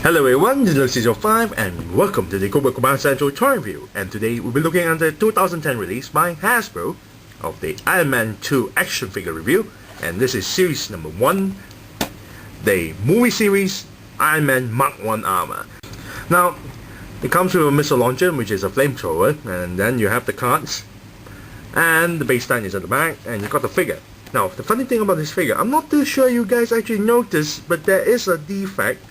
Hello everyone, this is Season 5 and welcome to the Cobra Command Central Toy Review. And today we'll be looking at the 2010 release by Hasbro of the Iron Man 2 action figure review. And this is series number 1, the movie series Iron Man Mark 1 armor. Now, it comes with a missile launcher, which is a flamethrower, and then you have the cards, and the base stand is at the back, and you got the figure. Now, the funny thing about this figure, I'm not too sure you guys actually noticed, but there is a defect.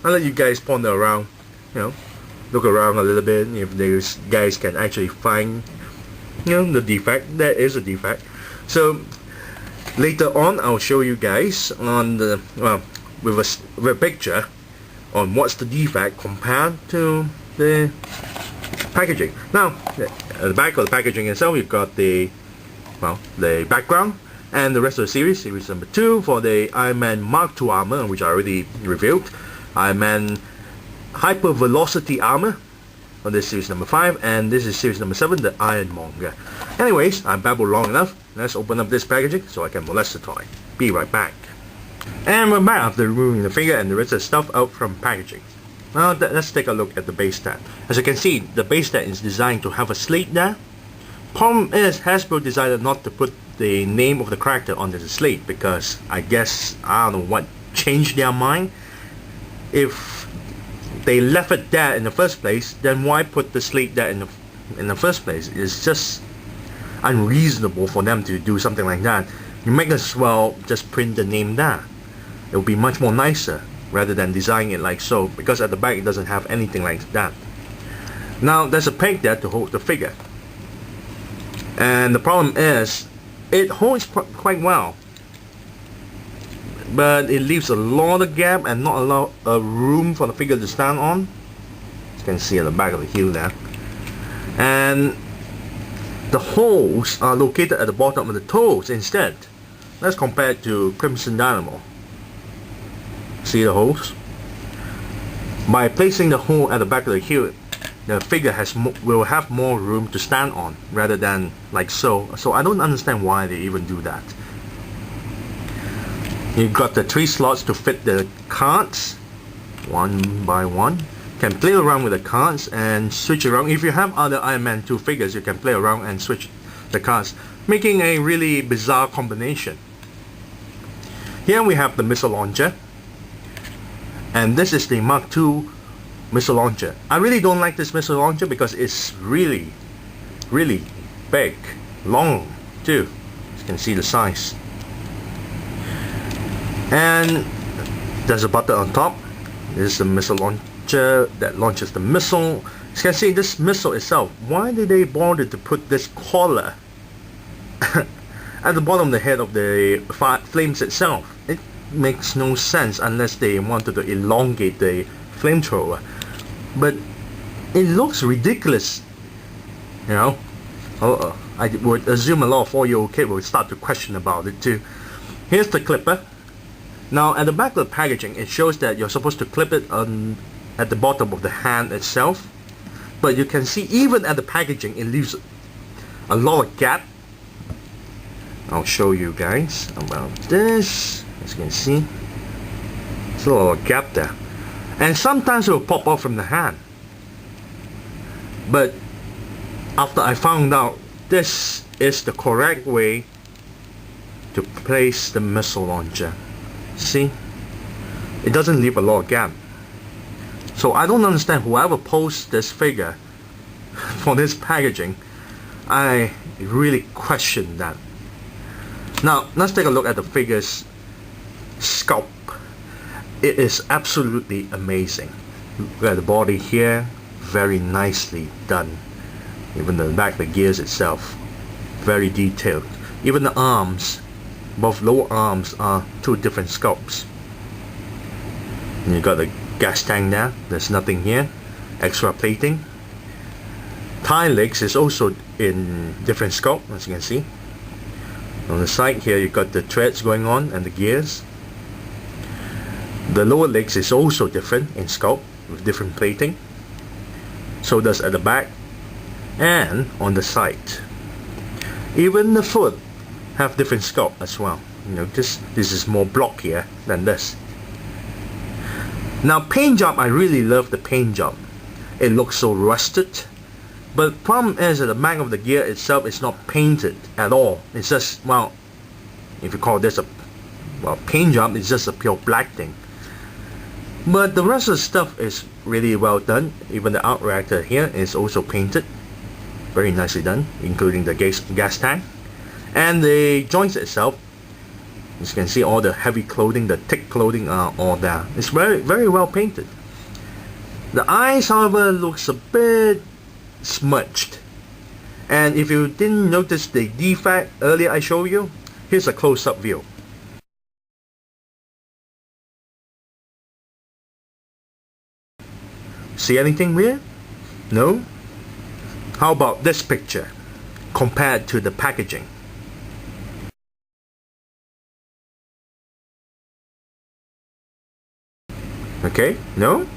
I'll let you guys ponder around, look around a little bit if these guys can actually find, the defect. There is a defect. So later on, I'll show you guys on the with a picture on what's the defect compared to the packaging. Now, at the back of the packaging itself, you've got the background and the rest of the series number 2 for the Iron Man Mark II armor, which I already reviewed. Iron Man Hyper Velocity armor on this series number 5, and this is series number 7, the Ironmonger. Anyways, I babbled long enough. Let's open up this packaging so I can molest the toy. Be right back. And we're back after removing the figure and the rest of the stuff out from packaging. Now let's take a look at the base stand. As you can see, the base stand is designed to have a slate there. Problem is, Hasbro decided not to put the name of the character onto the slate because I don't know what changed their mind. If they left it there in the first place, then why put the slate there in the first place? It's just unreasonable for them to do something like that. You might as well just print the name there. It will be much more nicer rather than designing it like so, because at the back it doesn't have anything like that. Now there's a peg there to hold the figure, and the problem is it holds quite well, but it leaves a lot of gap and not a lot of room for the figure to stand on. You can see at the back of the heel there. And the holes are located at the bottom of the toes instead. Let's compare it to Crimson Dynamo. See the holes? By placing the hole at the back of the heel, the figure will have more room to stand on rather than like so. So I don't understand why they even do that. You've got the 3 slots to fit the cards, one by one. You can play around with the cards and switch around. If you have other Iron Man 2 figures, you can play around and switch the cards, making a really bizarre combination. Here we have the missile launcher, and this is the Mark II missile launcher. I really don't like this missile launcher because it's really big, long too. You can see the size. And there's a button on top. This is the missile launcher that launches the missile. You can see this missile itself. Why did they bother to put this collar at the bottom of the head of the flames itself? It makes no sense unless they wanted to elongate the flamethrower. But it looks ridiculous, I would assume a lot of 4-year-old kids will start to question about it too. Here's the clipper. Now at the back of the packaging, it shows that you're supposed to clip it at the bottom of the hand itself, but you can see even at the packaging it leaves a lot of gap. I'll show you guys about this. As you can see, there's a lot of gap there, and sometimes it will pop off from the hand. But after I found out this is the correct way to place the missile launcher, see, it doesn't leave a lot of gap. So I don't understand whoever posted this figure for this packaging. I really question that. Now let's take a look at the figure's sculpt. It is absolutely amazing. Look at the body here, very nicely done. Even the back, the gears itself, very detailed. Even the arms, both lower arms are 2 different sculpts. And you got the gas tank there, there's nothing here, extra plating. Thigh legs is also in different sculpt, as you can see. On the side here you got the threads going on and the gears. The lower legs is also different in sculpt with different plating. So does at the back and on the side. Even the foot have different sculpt as well. This is more blockier than this. Now paint job, I really love the paint job. It looks so rusted. But the problem is that the back of the gear itself is not painted at all. It's just, well, if you call this a paint job, it's just a pure black thing. But the rest of the stuff is really well done. Even the out reactor here is also painted. Very nicely done, including the gas tank. And the joints itself, as you can see, all the heavy clothing, the thick clothing are all there. It's very well painted. The eyes, however, looks a bit smudged. And if you didn't notice the defect earlier I showed you, here's a close-up view. See anything weird? No? How about this picture compared to the packaging? Okay, no?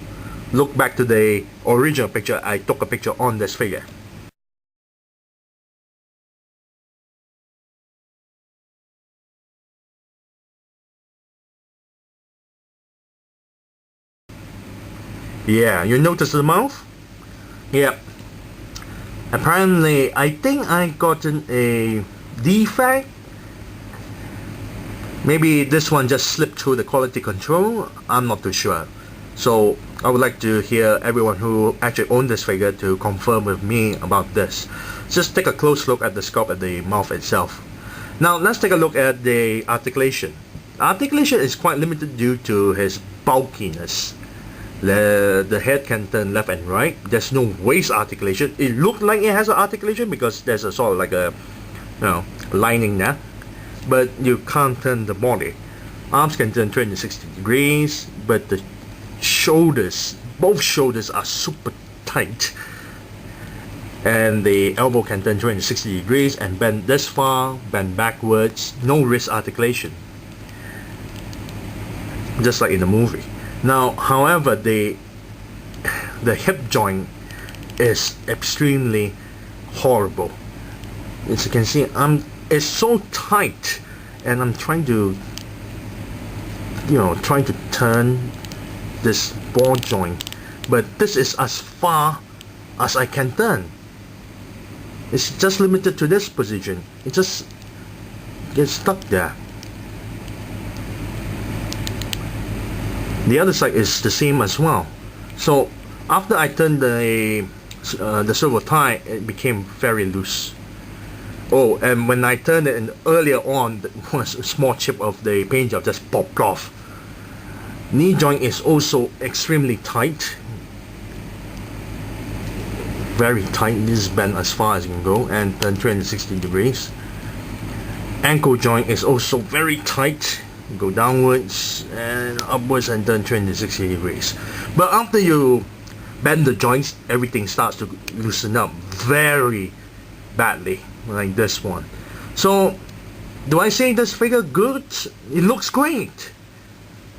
Look back to the original picture. I took a picture on this figure. Yeah, you notice the mouth? Yep. Apparently, I think I gotten a defect. Maybe this one just slipped through the quality control. I'm not too sure. So I would like to hear everyone who actually owned this figure to confirm with me about this. Just take a close look at the sculpt at the mouth itself. Now let's take a look at the articulation. Articulation is quite limited due to his bulkiness. The head can turn left and right. There's no waist articulation. It looked like it has an articulation because there's a sort of like a, you know, lining there. But you can't turn the body. Arms can turn 360 degrees, but the shoulders, both shoulders are super tight. And the elbow can turn 360 degrees and bend this far, bend backwards. No wrist articulation. Just like in the movie. Now, however, the hip joint is extremely horrible. As you can see, it's so tight, and I'm trying to, trying to turn this ball joint, but this is as far as I can turn. It's just limited to this position. It just gets stuck there. The other side is the same as well. So after I turned the swivel tie, it became very loose. Oh, and when I turned it, and earlier on, a small chip of the paint job just popped off. Knee joint is also extremely tight. Very tight. This is bent as far as you can go and turn 360 degrees. Ankle joint is also very tight. Go downwards and upwards and turn 360 degrees. But after you bend the joints, everything starts to loosen up very badly, like this one. So, do I say this figure good? It looks great.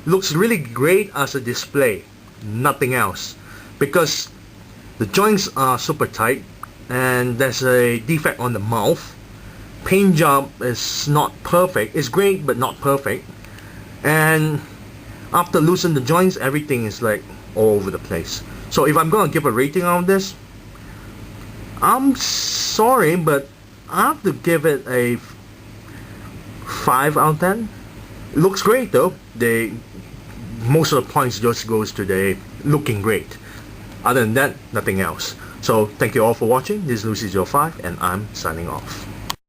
It looks really great as a display, nothing else. Because the joints are super tight and there's a defect on the mouth. Paint job is not perfect. It's great but not perfect. And after loosening the joints, everything is like all over the place. So if I'm gonna give a rating on this, I'm sorry, but I have to give it a 5 out of 10. It looks great though. Most of the points just goes to the looking great. Other than that, nothing else. So thank you all for watching. This is Lucy05 and I'm signing off.